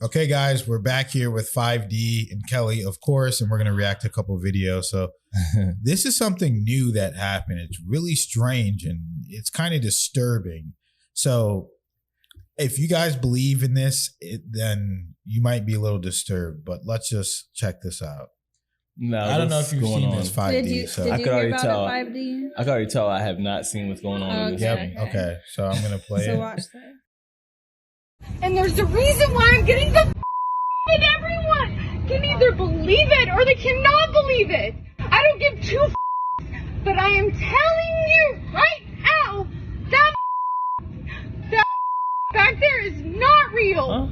Okay, guys, we're back here with 5D and Kelly, of course, and we're going to react to a couple of videos. So this is something new that happened. It's really strange and it's kind of disturbing. So if you guys believe in this, then you might be a little disturbed, but let's just check this out. No, I don't know if you've seen this 5D. Did you I could already tell. 5D? I could already tell I have not seen what's going on in this thing. Okay, so I'm going to play it. Watch that. And there's a reason why I'm getting the and everyone can either believe it or they cannot believe it. I don't give two but I am telling you right now that back there is not real. Huh?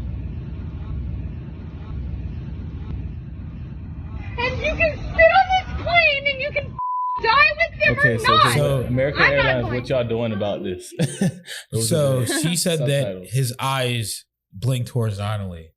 And you can sit on this plane and you can die with them Okay, or not. so American I'm not Airlines, going what y'all doing about this? So she said that Subtitles. his eyes blinked horizontally.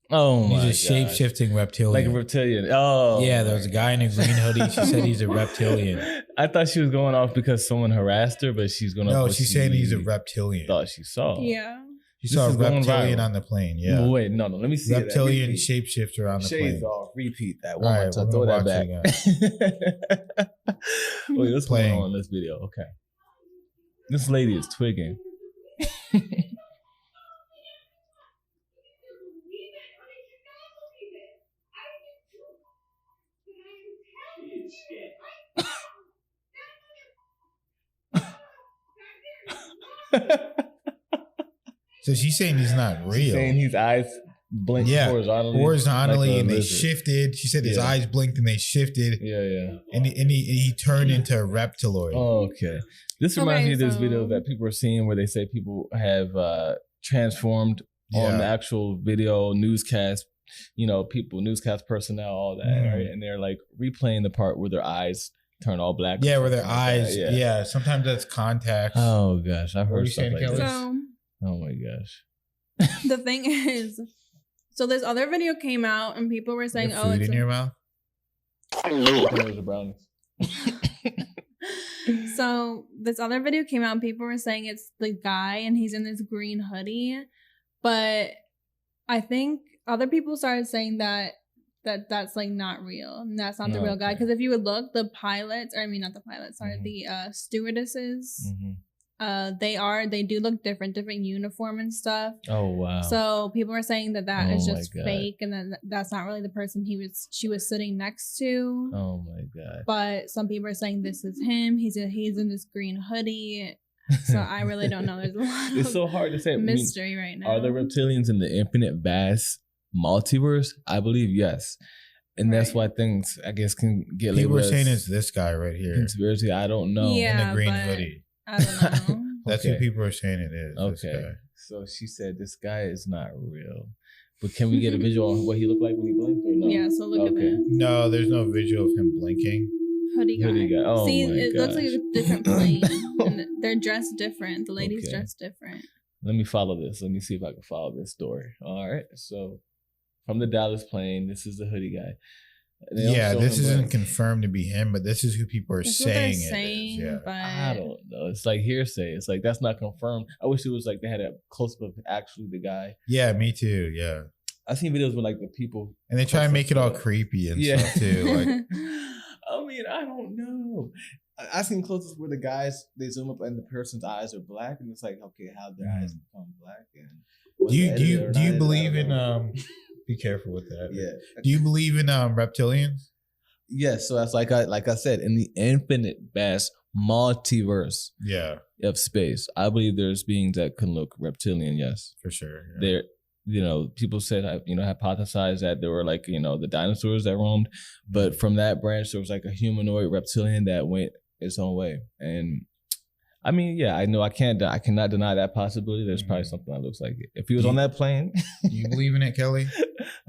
Oh my He's a God. shape-shifting reptilian. Like a reptilian. Oh. Yeah, there was a guy in a green hoodie. She said he's a reptilian. I thought she was going off because someone harassed her, but she's going off. No, what she's she saying he's a reptilian. Thought she saw. Yeah. She This saw a is going reptilian viral. on the plane. Yeah. Wait, no. Let me see that. Reptilian Repeat. shapeshifter on the Shades plane. off. Repeat that All one more right, time. we're Throw gonna that back. Wait, what's going Playing. on in this video? Okay. This lady is twigging. So she's saying he's not real. She's saying his eyes blinked horizontally, like a and they lizard. shifted. She said his Yeah. eyes blinked and they shifted, Yeah. and he turned into a reptiloid. Oh, okay. This reminds Okay, me of this so- video that people are seeing where they say people have transformed on the actual video newscast. You know, people, newscast personnel, all that, right? And they're like replaying the part where their eyes turn all black. Yeah, or where their something like eyes. that. Yeah. Sometimes that's contacts. Oh gosh, I've What were heard you stuff saying, like Kelly? this. So Oh my gosh. the thing is, so this other video came out and people were saying, Your "Oh, food it's in your mouth." Those are brownies. So this other video came out and people were saying it's the guy and he's in this green hoodie, but I think other people started saying that's like not real and that's not the real guy, Okay. because if you would look, the pilots, or I mean not the pilots, sorry, the stewardesses, they do look different uniform and stuff. Oh wow. So people were saying that is Oh my just God. fake and that that's not really the person she was sitting next to. Oh my God. But some people are saying this is him. He's in this green hoodie. So I really don't know. There's a lot It's of so hard to say. I mean, mystery right now. are there reptilians in the infinite vast multiverse? I believe yes. And that's why things, I guess, can get People were labeled saying as it's this guy right here conspiracy. I don't know. Yeah. in the green but- hoodie. I don't know. That's Okay. who people are saying it is. this Okay. guy. So she said this guy is not real. But can we get a visual on what he looked like when he blinked or no? Yeah, so look at Okay. this. No, there's no visual of him blinking. Hoodie guy. Hoodie guy. Oh See, my it looks like gosh. a different plane. And they're dressed different. The ladies Okay. dressed different. Let me follow this. Let me see if I can follow this story. All right. So from the Dallas plane, this is the hoodie guy. They don't Yeah, show this him isn't blink. confirmed to be him, but this is who people are That's what they're saying it saying, is. Yeah. but I don't know. It's like hearsay. It's like that's not confirmed. I wish it was like they had a close up of actually the guy. Yeah, me too. Yeah. I've seen videos where like the people And they try and make it all Yeah. creepy and Yeah. stuff too. Like, I mean, I don't know. I've seen closest where the guys they zoom up and the person's eyes are black, and it's like, okay, how their eyes become black? And do you was it edited or not edited? believe I in don't know. be careful with that. Yeah. Do you believe in reptilians? Yes. So that's like I said, in the infinite vast multiverse Yeah, of space, I believe there's beings that can look reptilian. Yes. for sure. Yeah. There, people said, hypothesized that there were like, the dinosaurs that roamed, but from that branch, there was like a humanoid reptilian that went its own way. And I mean, yeah, I know I cannot deny that possibility. There's probably something that looks like it. If he was on that plane, Do you believe in it, Kelly?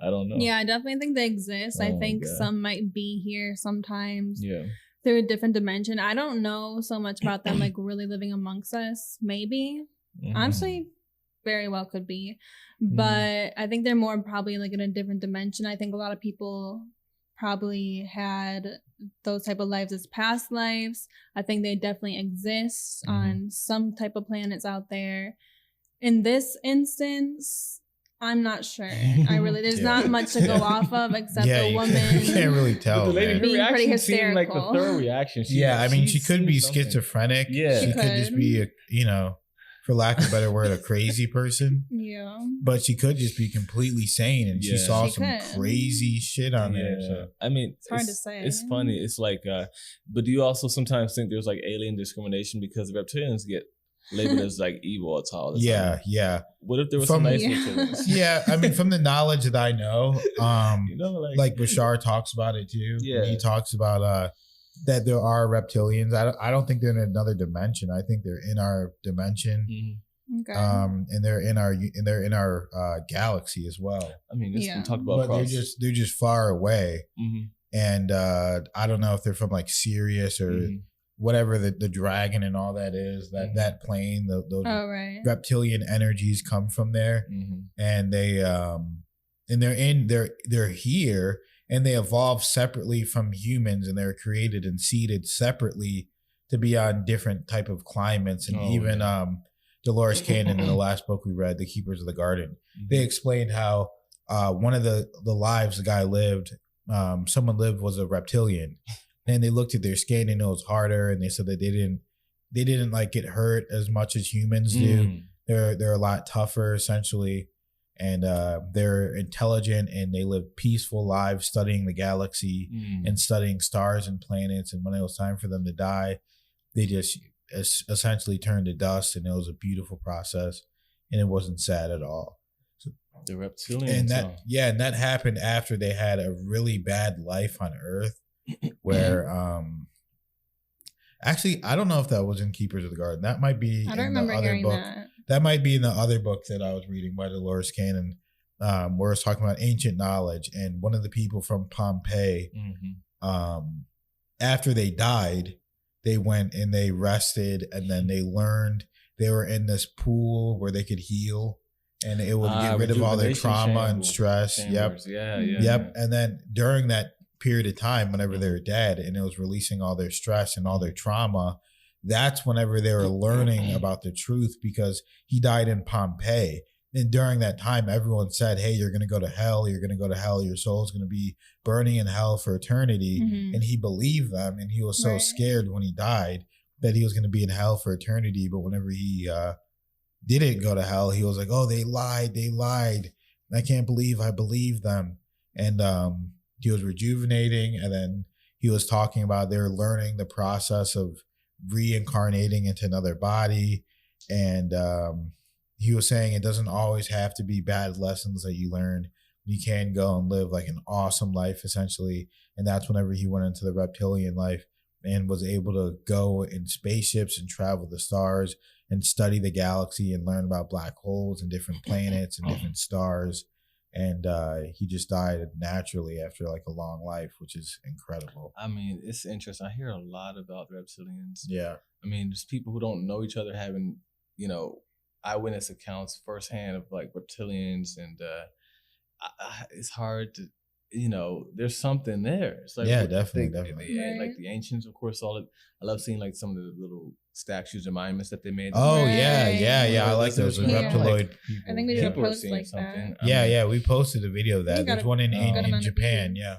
I don't know. yeah, I definitely think they exist. Oh I my think God. some might be here sometimes Yeah. through a different dimension. I don't know so much about them like really living amongst us. Maybe. Mhm. Honestly, very well could be. Mm-hmm. But I think they're more probably like in a different dimension. I think a lot of people probably had those type of lives as past lives. I think they definitely exist on some type of planets out there. In this instance, I'm not sure. There's not much to go off of except a woman. You can't really tell. But the lady, her being pretty reaction seemed like the hysterical. thorough reaction. She could be schizophrenic. Yeah. She could just be for lack of a better word, a crazy person. Yeah. But she could just be completely sane, and she saw some crazy shit on there. So. I mean, it's hard to say. It's funny. It's like, but do you also sometimes think there's like alien discrimination because the reptilians get labeled as like evil all the time? Yeah. What if there was some nice reptilians? Yeah, I mean, from the knowledge that I know, like Bashar talks about it too. Yeah, he talks about that there are reptilians. I don't think they're in another dimension. I think they're in our dimension. Mm-hmm. Okay. And they're in our galaxy as well. I mean, we talked about, but they're just far away. Mm-hmm. And I don't know if they're from like Sirius or whatever the dragon and all that is. That plane, those reptilian energies come from there, and they and they're here. And they evolved separately from humans, and they were created and seeded separately to be on different type of climates. And Dolores Cannon in the last book we read, The Keepers of the Garden, they explained how one of the lives the guy lived, someone lived was a reptilian, and they looked at their skin and it was harder, and they said that they didn't like get hurt as much as humans do. They're a lot tougher essentially. And they're intelligent, and they live peaceful lives studying the galaxy and studying stars and planets. And when it was time for them to die, they just essentially turned to dust, and it was a beautiful process, and it wasn't sad at all. So, the reptilians. And that happened after they had a really bad life on Earth, where actually I don't know if that was in Keepers of the Garden. That might be. I don't remember hearing book. that. That might be in the other book that I was reading by Dolores Cannon, where it's talking about ancient knowledge. And one of the people from Pompeii, after they died, they went and they rested, and then they learned they were in this pool where they could heal, and it would get rid of all their trauma and stress. Chambers. Yep. And then during that period of time, whenever they were dead, and it was releasing all their stress and all their trauma, that's whenever they were learning about the truth, because he died in Pompeii. And during that time, everyone said, hey, you're going to go to hell. You're going to go to hell. Your soul's going to be burning in hell for eternity. And he believed them. And he was so scared when he died that he was going to be in hell for eternity. But whenever he didn't go to hell, he was like, oh, they lied. I can't believe I believed them. And he was rejuvenating. And then he was talking about they were learning the process of reincarnating into another body, and he was saying it doesn't always have to be bad lessons that you learn. You can go and live like an awesome life essentially. And that's whenever he went into the reptilian life and was able to go in spaceships and travel the stars and study the galaxy and learn about black holes and different planets and different stars. And he just died naturally after like a long life, which is incredible. I mean, it's interesting. I hear a lot about reptilians. Yeah. I mean, there's people who don't know each other having, eyewitness accounts firsthand of like reptilians, and it's hard to, there's something there. It's like, definitely. Like the ancients, of course, I love seeing like some of the little statues and monuments that they made. Oh, yeah. I like those reptiloid people. I think we did a post like that. Yeah, we posted a video of that. There's one in Japan. Yeah.